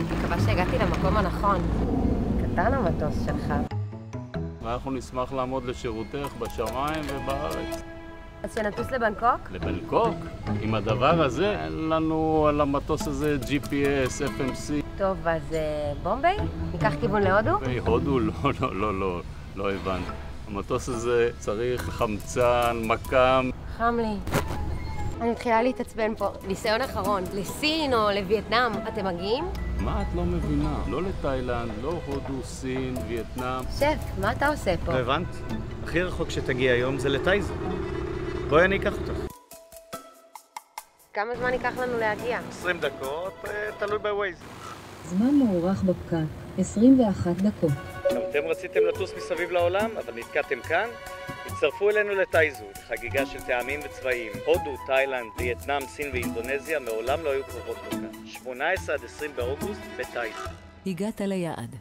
מקווה שהגעתי למקום הנכון. קטן המטוס שלך. ואנחנו נשמח לעמוד לשירותך בשמיים ובארץ. אז שנטוס לבנקוק? לבנקוק? עם הדבר הזה אין לנו על המטוס הזה GPS, FMC. טוב, אז בומביי? ניקח כיוון להודו? הודו? לא הבנתי. המטוס הזה צריך חמצן, מקם. חם לי. אני מתחילה להתעצבן פה. ניסיון אחרון, לסין או לווייטנאם, אתם מגיעים? מה את לא מבינה? לא לתאילנד, לא הודו, סין, וייטנאם. שף, מה אתה עושה פה? לא הבנת? הכי רחוק שתגיע היום זה לטייזו. בואי אני אקח אותך. כמה זמן ייקח לנו להגיע? 20 דקות, תלוי בווייז. זמן מוערך בפקק, 21 דקות. גם אתם רציתם לטוס מסביב לעולם, אבל נתקעתם כאן? הצטרפו אלינו לטייזו, חגיגה של טעמים וצבעים. הודו, תאילנד, וייטנאם, סין ואינדונזיה מעולם לא היו קרובות כל כך. 18 עד 20 באוגוסט בטייזו. הגעת ליעד.